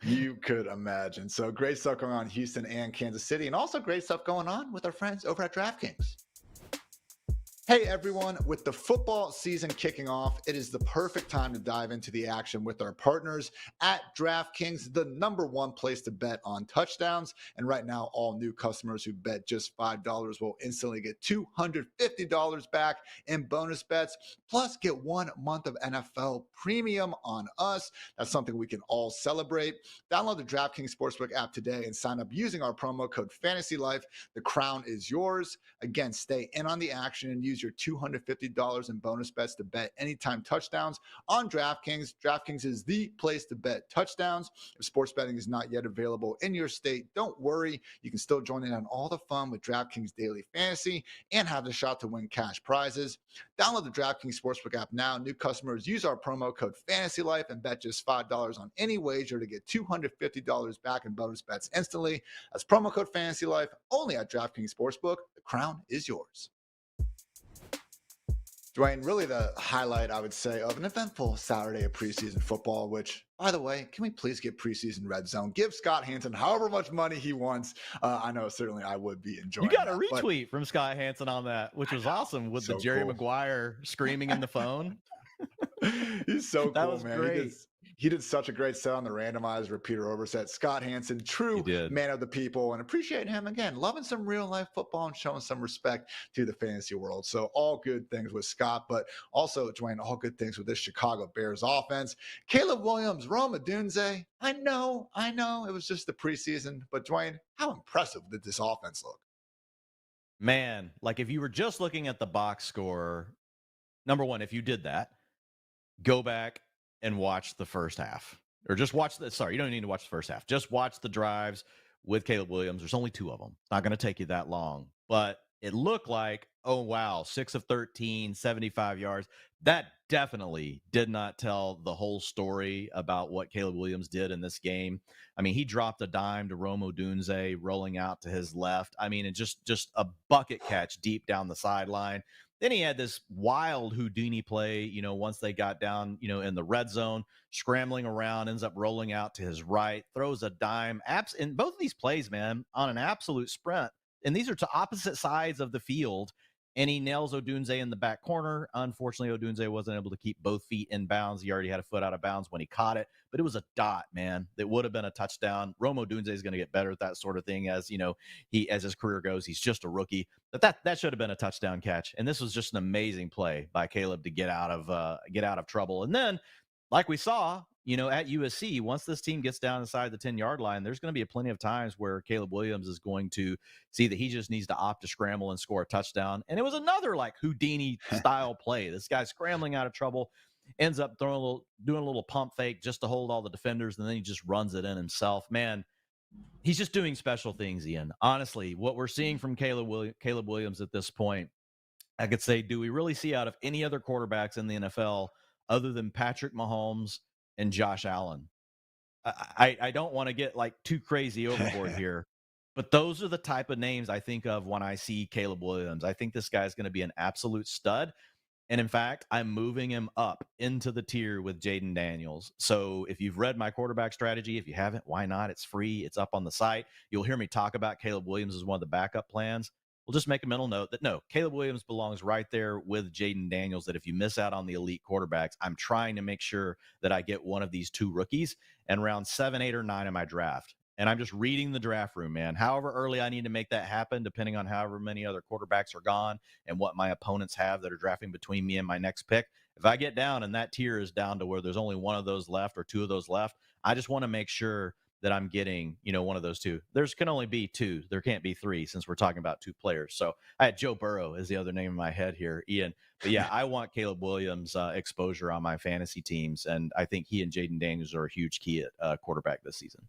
You could imagine. So great stuff going on in Houston and Kansas City, and also great stuff going on with our friends over at DraftKings. Hey everyone, with the football season kicking off, it is the perfect time to dive into the action with our partners at DraftKings, the #1 place to bet on touchdowns. And right now, all new customers who bet just $5 will instantly get $250 back in bonus bets, plus get 1 month of NFL premium on us. That's something we can all celebrate. Download the DraftKings Sportsbook app today and sign up using our promo code FantasyLife. The crown is yours. Again, stay in on the action and use your $250 in bonus bets to bet anytime touchdowns on DraftKings. DraftKings is the place to bet touchdowns. If sports betting is not yet available in your state, don't worry. You can still join in on all the fun with DraftKings Daily Fantasy and have the shot to win cash prizes. Download the DraftKings Sportsbook app now. New customers use our promo code FantasyLife and bet just $5 on any wager to get $250 back in bonus bets instantly. That's promo code FantasyLife only at DraftKings Sportsbook. The crown is yours. Dwain, really the highlight, I would say, of an eventful Saturday of preseason football, which, by the way, can we please get preseason red zone? Give Scott Hanson however much money he wants. I know certainly I would be enjoying You got a retweet from Scott Hanson on that, which was awesome with the Jerry Maguire screaming in the phone. He's so cool, that was man. Great. He did such a great set on the randomized repeater overset. Scott Hanson, true man of the people, and appreciate him again, loving some real life football and showing some respect to the fantasy world. So all good things with Scott, but also, Dwayne, all good things with this Chicago Bears offense. Caleb Williams, Rome Odunze. I know it was just the preseason, but Dwayne, how impressive did this offense look? Man, like if you were just looking at the box score, #1, if you did that, go back and watch the first half, or just watch you don't need to watch the first half. Just watch the drives with Caleb Williams. There's only 2 of them. It's not going to take you that long, but it looked like, oh wow, 6 of 13, 75 yards. That definitely did not tell the whole story about what Caleb Williams did in this game. I mean, he dropped a dime to Rome Odunze rolling out to his left. I mean, and just a bucket catch deep down the sideline. Then he had this wild Houdini play, once they got down, in the red zone, scrambling around, ends up rolling out to his right, throws a dime. In both of these plays, man, on an absolute sprint. And these are to opposite sides of the field. And he nails Odunze in the back corner. Unfortunately, Odunze wasn't able to keep both feet in bounds. He already had a foot out of bounds when he caught it, but it was a dot, man. That would have been a touchdown. Rome Odunze is going to get better at that sort of thing as his career goes. He's just a rookie, but that should have been a touchdown catch. And this was just an amazing play by Caleb to get out of trouble. And then, like we saw, at USC, once this team gets down inside the 10-yard line, there's going to be plenty of times where Caleb Williams is going to see that he just needs to opt to scramble and score a touchdown. And it was another like Houdini style play. This guy scrambling out of trouble, ends up doing a little pump fake just to hold all the defenders, and then he just runs it in himself. Man, he's just doing special things, Ian. Honestly, what we're seeing from Caleb Williams at this point, I could say, do we really see out of any other quarterbacks in the NFL other than Patrick Mahomes and Josh Allen? I don't want to get like too crazy overboard here, but those are the type of names I think of when I see Caleb Williams. I think this guy's going to be an absolute stud. And in fact, I'm moving him up into the tier with Jaden Daniels. So if you've read my quarterback strategy, if you haven't, why not? It's free. It's up on the site. You'll hear me talk about Caleb Williams as one of the backup plans. We'll just make a mental note that no, Caleb Williams belongs right there with Jaden Daniels, that if you miss out on the elite quarterbacks, I'm trying to make sure that I get one of these two rookies in round 7, 8, or 9 in my draft. And I'm just reading the draft room, man. However early I need to make that happen, depending on however many other quarterbacks are gone and what my opponents have that are drafting between me and my next pick. If I get down and that tier is down to where there's only one of those left or two of those left, I just want to make sure that I'm getting, one of those two. There's can only be two. There can't be three since we're talking about two players. So I had Joe Burrow as the other name in my head here, Ian. But yeah, I want Caleb Williams exposure on my fantasy teams. And I think he and Jaden Daniels are a huge key at quarterback this season.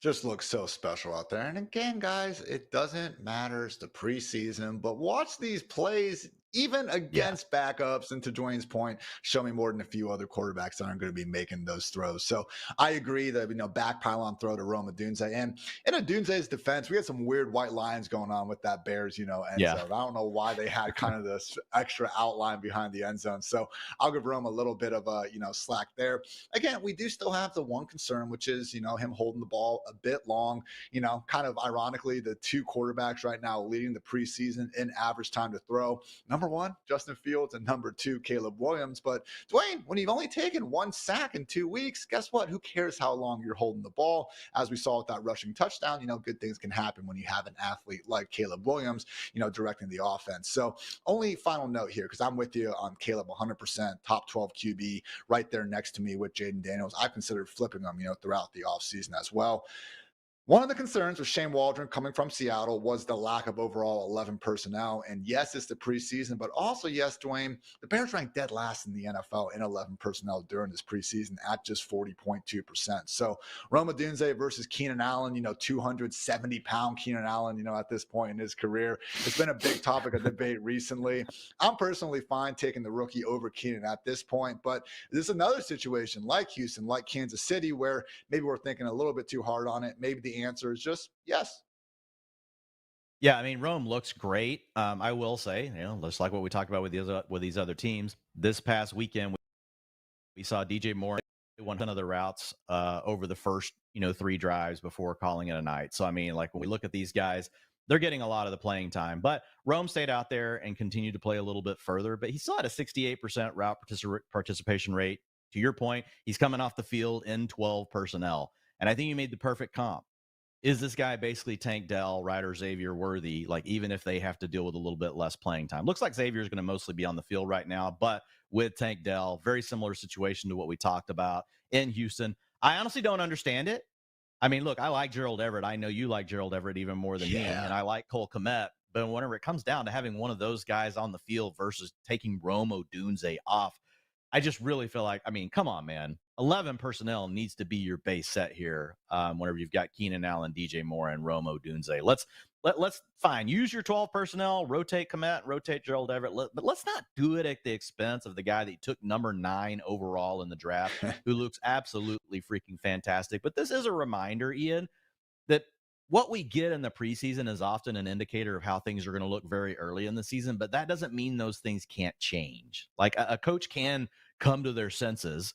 Just looks so special out there. And again, guys, it doesn't matter. It's the preseason, but watch these plays, even against backups. And to Dwayne's point, show me more than a few other quarterbacks that aren't going to be making those throws. So I agree that, back pylon throw to Rome Odunze. And in Odunze's defense, we had some weird white lines going on with that Bears, end zone. I don't know why they had kind of this extra outline behind the end zone. So I'll give Rome a little bit of a, slack there. Again, we do still have the one concern, which is, him holding the ball a bit long, kind of ironically, the two quarterbacks right now leading the preseason in average time to throw. Number one, Justin Fields, and number two, Caleb Williams. But Dwayne, when you've only taken one sack in 2 weeks, guess what? Who cares how long you're holding the ball? As we saw with that rushing touchdown, good things can happen when you have an athlete like Caleb Williams, directing the offense. So only final note here, because I'm with you on Caleb 100%, top 12 QB right there next to me with Jaden Daniels. I considered flipping them, throughout the offseason as well. One of the concerns with Shane Waldron coming from Seattle was the lack of overall 11 personnel. And yes, it's the preseason, but also, yes, Dwayne, the Bears ranked dead last in the NFL in 11 personnel during this preseason at just 40.2%. So Rome Odunze versus Keenan Allen, 270-pound Keenan Allen, at this point in his career. It's been a big topic of debate recently. I'm personally fine taking the rookie over Keenan at this point, but this is another situation like Houston, like Kansas City, where maybe we're thinking a little bit too hard on it. Maybe the answer is just yes. Yeah, I mean, Rome looks great. I will say, just like what we talked about with these other teams, this past weekend we saw DJ Moore one of the routes over the first 3 drives before calling it a night. So I mean, like when we look at these guys, they're getting a lot of the playing time. But Rome stayed out there and continued to play a little bit further, but he still had a 68% route participation rate. To your point, he's coming off the field in 12 personnel. And I think you made the perfect comp. Is this guy basically Tank Dell, Ryder Xavier worthy? Like, even if they have to deal with a little bit less playing time, looks like Xavier is going to mostly be on the field right now, but with Tank Dell, very similar situation to what we talked about in Houston. I honestly don't understand it. I mean, look, I like Gerald Everett. I know you like Gerald Everett even more than me, and I like Cole Kmet. But whenever it comes down to having one of those guys on the field versus taking Rome Odunze off, I just really feel like, I mean, come on, man. 11 personnel needs to be your base set here. Whenever you've got Keenan Allen, DJ Moore, and Rome Odunze, let's fine, use your 12 personnel, rotate Komet, rotate Gerald Everett, but let's not do it at the expense of the guy that took number 9 overall in the draft, who looks absolutely freaking fantastic. But this is a reminder, Ian, that what we get in the preseason is often an indicator of how things are going to look very early in the season, but that doesn't mean those things can't change. Like a coach can come to their senses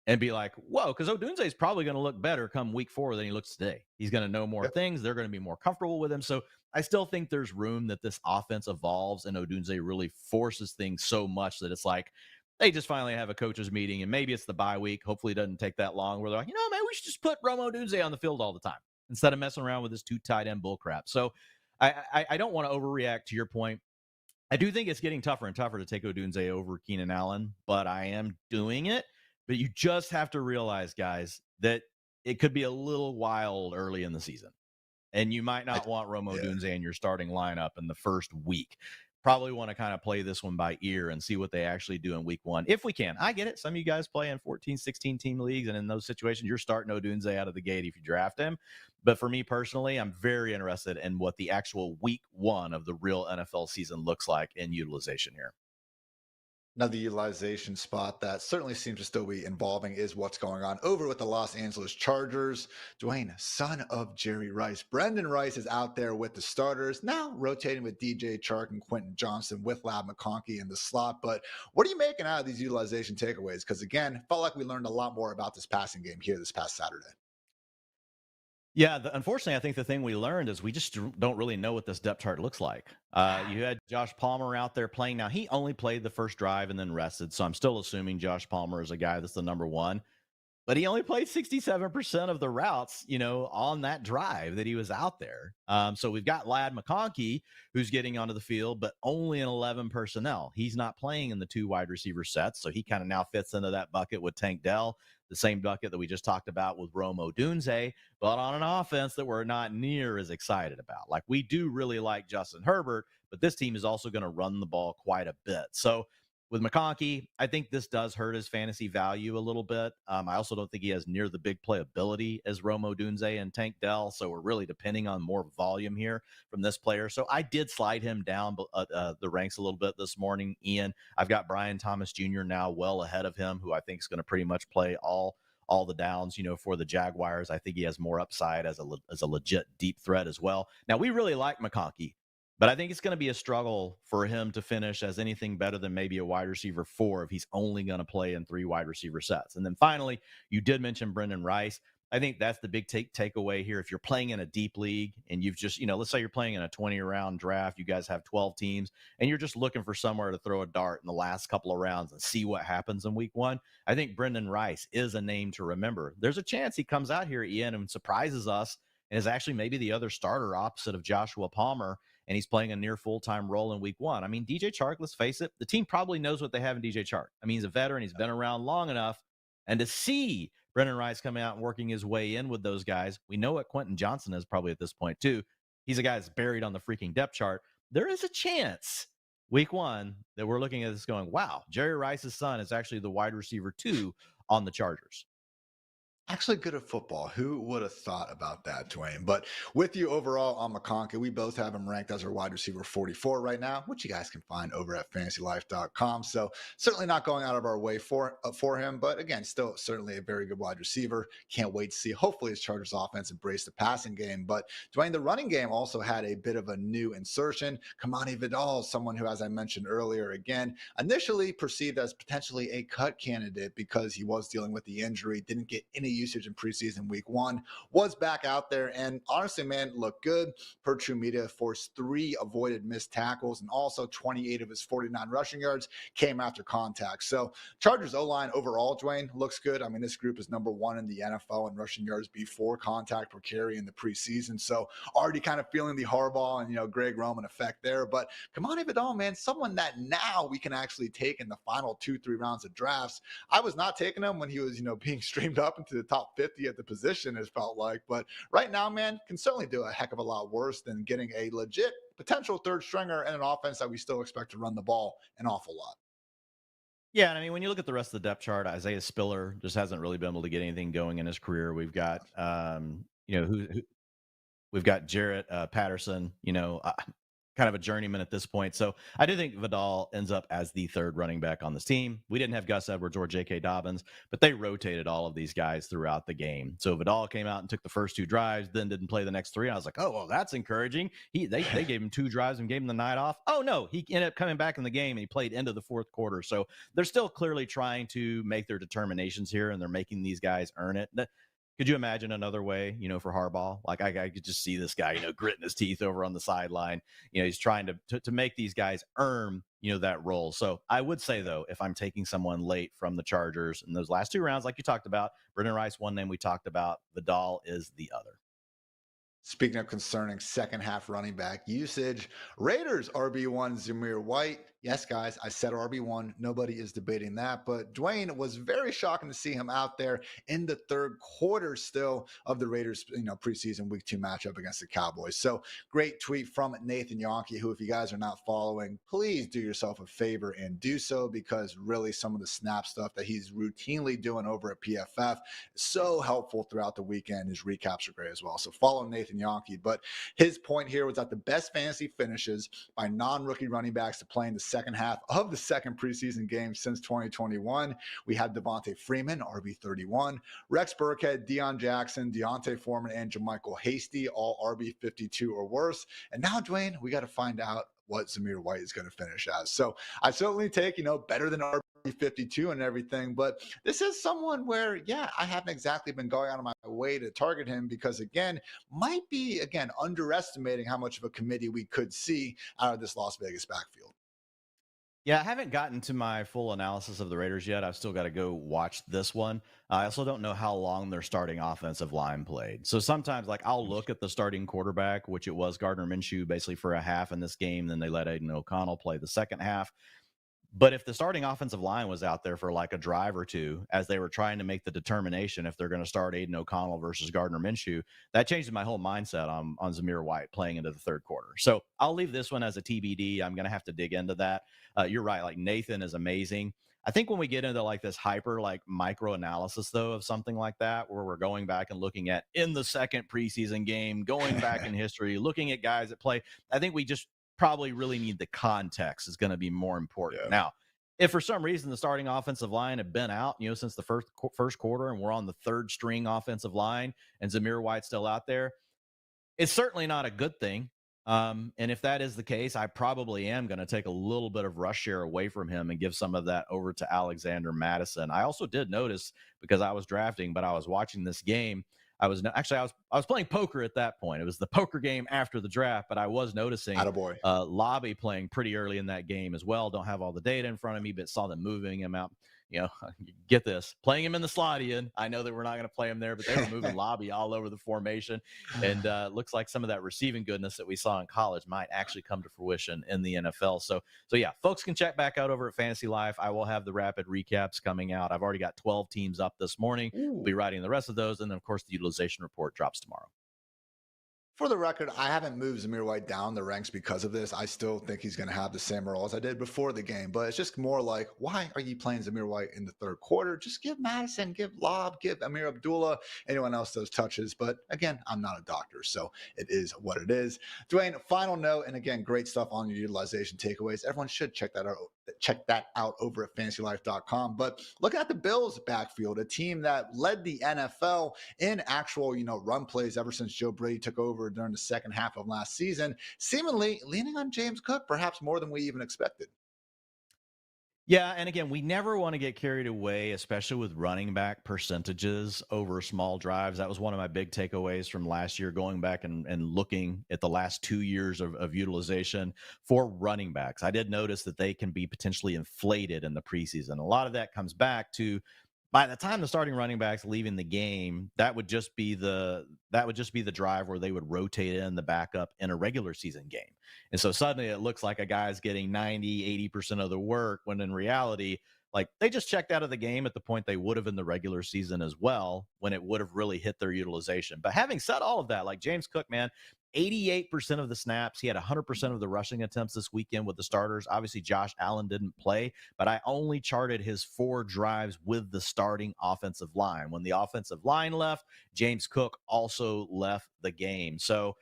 and be like, whoa, because Odunze is probably going to look better come week 4 than he looks today. He's going to know more things. They're going to be more comfortable with him. So I still think there's room that this offense evolves and Odunze really forces things so much that it's like they just finally have a coaches meeting, and maybe it's the bye week. Hopefully it doesn't take that long where they're like, man, we should just put Rome Odunze on the field all the time instead of messing around with this 2 tight end bull crap. So I don't want to overreact to your point. I do think it's getting tougher and tougher to take Odunze over Keenan Allen, but I am doing it. But you just have to realize, guys, that it could be a little wild early in the season. And you might not want Rome Odunze in your starting lineup in the first week. Probably want to kind of play this one by ear and see what they actually do in week 1, if we can. I get it. Some of you guys play in 14, 16-team leagues, and in those situations, you're starting Odunze out of the gate if you draft him. But for me personally, I'm very interested in what the actual week 1 of the real NFL season looks like in utilization here. Another utilization spot that certainly seems to still be involving is what's going on over with the Los Angeles Chargers. Dwain, son of Jerry Rice. Brendan Rice is out there with the starters, now rotating with DJ Chark and Quentin Johnson with Ladd McConkey in the slot. But what are you making out of these utilization takeaways? Because again, felt like we learned a lot more about this passing game here this past Saturday. Yeah, unfortunately, I think the thing we learned is we just don't really know what this depth chart looks like. You had Josh Palmer out there playing. Now, he only played the first drive and then rested, so I'm still assuming Josh Palmer is a guy that's the number 1. But he only played 67% of the routes, on that drive that he was out there. So we've got Ladd McConkey, who's getting onto the field, but only in 11 personnel. He's not playing in the 2 wide receiver sets, so he kind of now fits into that bucket with Tank Dell, the same bucket that we just talked about with Rome Odunze, but on an offense that we're not near as excited about. Like, we do really like Justin Herbert, but this team is also going to run the ball quite a bit. So with McConkey, I think this does hurt his fantasy value a little bit. I also don't think he has near the big playability as Rome Odunze and Tank Dell, so we're really depending on more volume here from this player. So I did slide him down the ranks a little bit this morning, Ian. I've got Brian Thomas Jr. now well ahead of him, who I think is going to pretty much play all the downs, for the Jaguars. I think he has more upside as a legit deep threat as well. Now, we really like McConkey, but I think it's going to be a struggle for him to finish as anything better than maybe a wide receiver 4 if he's only going to play in 3 wide receiver sets. And then finally, you did mention Brendan Rice. I think that's the big takeaway here. If you're playing in a deep league and you've just, let's say you're playing in a 20-round draft, you guys have 12 teams, and you're just looking for somewhere to throw a dart in the last couple of rounds and see what happens in week 1, I think Brendan Rice is a name to remember. There's a chance he comes out here, Ian, and surprises us and is actually maybe the other starter opposite of Joshua Palmer, and he's playing a near full-time role in week 1. I mean, DJ Chark, let's face it, the team probably knows what they have in DJ Chark. I mean, he's a veteran. He's been around long enough. And to see Brendan Rice coming out and working his way in with those guys, we know what Quentin Johnson is probably at this point, too. He's a guy that's buried on the freaking depth chart. There is a chance week 1 that we're looking at this going, wow, Jerry Rice's son is actually the wide receiver 2 on the Chargers. Actually good at football. Who would have thought about that, Dwain? But with you overall on McConkey, we both have him ranked as our wide receiver 44 right now, which you guys can find over at FantasyLife.com. So certainly not going out of our way for him, but again, still certainly a very good wide receiver. Can't wait to see. Hopefully his Chargers offense embrace the passing game. But Dwain, the running game also had a bit of a new insertion. Kamani Vidal, someone who, as I mentioned earlier, again, initially perceived as potentially a cut candidate because he was dealing with the injury, didn't get any usage in preseason week 1, was back out there and honestly, man, looked good. Per True Media, forced 3 avoided missed tackles and also 28 of his 49 rushing yards came after contact. So Chargers O-line overall, Dwain, looks good. I mean, this group is number 1 in the NFL in rushing yards before contact per carry in the preseason. So already kind of feeling the Harbaugh and, Greg Roman effect there. But Kamani Vidal, man, someone that now we can actually take in the final 2-3 rounds of drafts. I was not taking him when he was, being streamed up into the top 50 at the position, it felt like. But right now, man, can certainly do a heck of a lot worse than getting a legit potential third stringer and an offense that we still expect to run the ball an awful lot. Yeah, and I mean, when you look at the rest of the depth chart, Isaiah Spiller just hasn't really been able to get anything going in his career. We've got, who we've got Jarrett Patterson, kind of a journeyman at this point. So I do think Vidal ends up as the third running back on this team. We didn't have Gus Edwards or J.K. Dobbins, but they rotated all of these guys throughout the game. So Vidal came out and took the first 2 drives, then didn't play the next 3. I was like, oh, well, that's encouraging. They gave him 2 drives and gave him the night off. Oh, no, he ended up coming back in the game and he played into the fourth quarter. So they're still clearly trying to make their determinations here, and they're making these guys earn it. Could you imagine another way, for Harbaugh? Like I could just see this guy, gritting his teeth over on the sideline. He's trying to make these guys earn, that role. So I would say, though, if I'm taking someone late from the Chargers in those last 2 rounds, like you talked about, Brendan Rice, one name we talked about, Vidal is the other. Speaking of concerning second half running back usage, Raiders RB1 Zamir White. Yes, guys, I said RB1. Nobody is debating that. But Dwain, was very shocking to see him out there in the third quarter still of the Raiders, preseason week 2 matchup against the Cowboys. So great tweet from Nathan Yonke, who, if you guys are not following, please do yourself a favor and do so, because really some of the snap stuff that he's routinely doing over at PFF is so helpful throughout the weekend. His recaps are great as well. So follow Nathan Yonke. But his point here was that the best fantasy finishes by non-rookie running backs to play in the second half of the second preseason game since 2021. We had Devontae Freeman, RB31, Rex Burkhead, Deion Jackson, Deontay Foreman, and JaMychal Hasty, all RB52 or worse. And now, Dwayne, we got to find out what Zamir White is going to finish as. So I certainly take, better than RB52 and everything, but this is someone where, I haven't exactly been going out of my way to target him, because might be underestimating how much of a committee we could see out of this Las Vegas backfield. Yeah, I haven't gotten to my full analysis of the Raiders yet. I've still got to go watch this one. I also don't know how long their starting offensive line played. So sometimes, I'll look at the starting quarterback, which it was Gardner Minshew basically for a half in this game. Then they let Aiden O'Connell play the second half. But if the starting offensive line was out there for a drive or two as they were trying to make the determination if they're going to start Aiden O'Connell versus Gardner Minshew, that changed my whole mindset on Zamir White playing into the third quarter. So I'll leave this one as a TBD. I'm going to have to dig into that. You're right. Nathan is amazing. I think when we get into this hyper micro analysis, though, of something like that, where we're going back and looking at in the second preseason game, going back in history, looking at guys that play, I think we just probably really need the context is going to be more important. Yeah. Now, if for some reason the starting offensive line had been out, since the first quarter, and we're on the third string offensive line and Zamir White's still out there, it's certainly not a good thing. And if that is the case, I probably am going to take a little bit of rush share away from him and give some of that over to Alexander Mattison. I also did notice, because I was drafting, but I was watching this game, I was playing poker at that point. It was the poker game after the draft, but I was noticing Lobby playing pretty early in that game as well. Don't have all the data in front of me, but saw them moving him out. Get this, playing him in the slot, Ian. I know that we're not going to play him there, but they were moving Lobby all over the formation. And looks like some of that receiving goodness that we saw in college might actually come to fruition in the NFL. So yeah, folks can check back out over at Fantasy Life. I will have the rapid recaps coming out. I've already got 12 teams up this morning. We'll be writing the rest of those. And then, of course, the utilization report drops tomorrow. For the record, I haven't moved Zamir White down the ranks because of this. I still think he's going to have the same role as I did before the game, but it's just more like, why are you playing Zamir White in the third quarter? Just give Madison, give Lob, give Amir Abdullah, anyone else those touches. But again, I'm not a doctor, so it is what it is. Dwayne, final note, and again, great stuff on your utilization takeaways. Everyone should check that out over at FantasyLife.com. But look at the Bills backfield, a team that led the NFL in actual, run plays ever since Joe Brady took over during the second half of last season, seemingly leaning on James Cook, perhaps more than we even expected. Yeah, and again, we never want to get carried away, especially with running back percentages over small drives. That was one of my big takeaways from last year, going back and looking at the last 2 years of utilization for running backs. I did notice that they can be potentially inflated in the preseason. A lot of that comes back to, by the time the starting running backs leaving the game, that would just be the drive where they would rotate in the backup in a regular season game. And so suddenly it looks like a guy's getting 90, 80% of the work, when in reality, like they just checked out of the game at the point they would have in the regular season as well, when it would have really hit their utilization. But having said all of that, like James Cook, man, 88% of the snaps. He had 100% of the rushing attempts this weekend with the starters. Obviously, Josh Allen didn't play, but I only charted his 4 drives with the starting offensive line. When the offensive line left, James Cook also left the game. So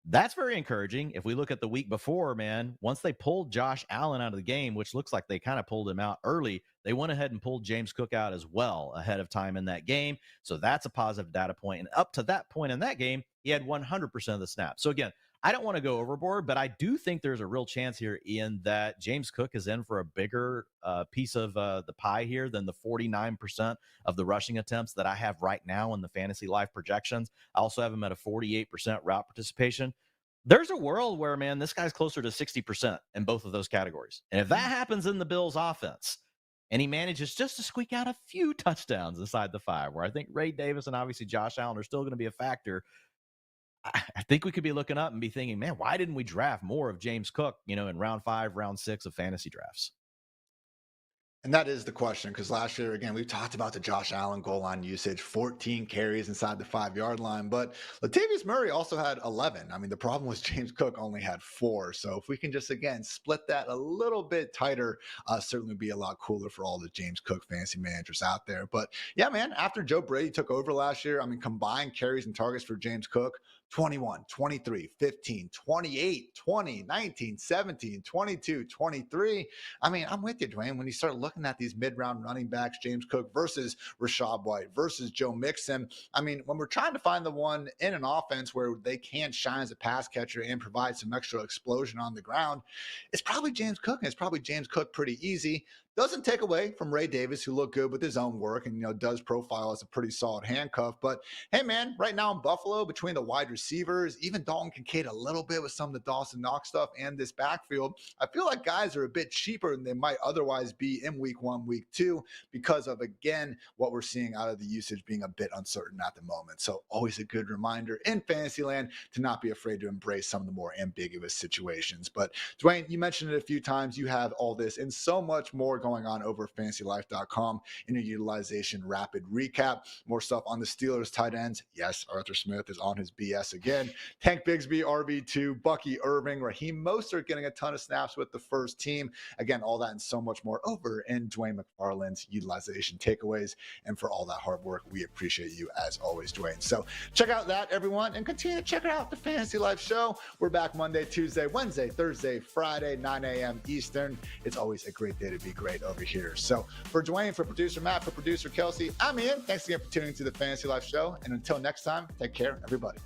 that's very encouraging. If we look at the week before, man, once they pulled Josh Allen out of the game, which looks like they kind of pulled him out early, they went ahead and pulled James Cook out as well ahead of time in that game. So that's a positive data point. And up to that point in that game, he had 100% of the snaps. So again, I don't want to go overboard, but I do think there's a real chance here, Ian, that James Cook is in for a bigger piece of the pie here than the 49% of the rushing attempts that I have right now in the Fantasy Life projections. I also have him at a 48% route participation. There's a world where, man, this guy's closer to 60% in both of those categories. And if that happens in the Bills offense, and he manages just to squeak out a few touchdowns inside the 5, where I think Ray Davis and obviously Josh Allen are still going to be a factor, I think we could be looking up and be thinking, man, why didn't we draft more of James Cook, in round 5, round 6 of fantasy drafts? And that is the question, because last year, again, we've talked about the Josh Allen goal line usage, 14 carries inside the 5-yard line, but Latavius Murray also had 11. I mean, the problem was James Cook only had 4. So if we can just, again, split that a little bit tighter, certainly be a lot cooler for all the James Cook fantasy managers out there. But yeah, man, after Joe Brady took over last year, I mean, combined carries and targets for James Cook, 21, 23, 15, 28, 20, 19, 17, 22, 23. I mean, I'm with you, Dwayne. When you start looking at these mid-round running backs, James Cook versus Rashad White versus Joe Mixon, I mean, when we're trying to find the one in an offense where they can shine as a pass catcher and provide some extra explosion on the ground, it's probably James Cook, and it's probably James Cook pretty easy. Doesn't take away from Ray Davis, who looked good with his own work and, does profile as a pretty solid handcuff. But hey, man, right now in Buffalo, between the wide receivers, even Dalton Kincaid a little bit with some of the Dawson Knox stuff and this backfield, I feel like guys are a bit cheaper than they might otherwise be in week 1, week 2, because of, again, what we're seeing out of the usage being a bit uncertain at the moment. So always a good reminder in Fantasyland to not be afraid to embrace some of the more ambiguous situations. But Dwayne, you mentioned it a few times. You have all this and so much more going on over FantasyLife.com in your utilization rapid recap. More stuff on the Steelers tight ends. Yes, Arthur Smith is on his BS again. Tank Bigsby, RB2, Bucky Irving, Raheem Mostert getting a ton of snaps with the first team. Again, all that and so much more over in Dwayne McFarland's utilization takeaways. And for all that hard work, we appreciate you as always, Dwayne. So check out that, everyone, and continue to check out the Fantasy Life Show. We're back Monday, Tuesday, Wednesday, Thursday, Friday, 9 a.m. Eastern. It's always a great day to be great over here. So for Dwayne, for producer Matt, for producer Kelsey, I'm Ian. Thanks again for tuning to the Fantasy Life Show. And until next time, take care, everybody.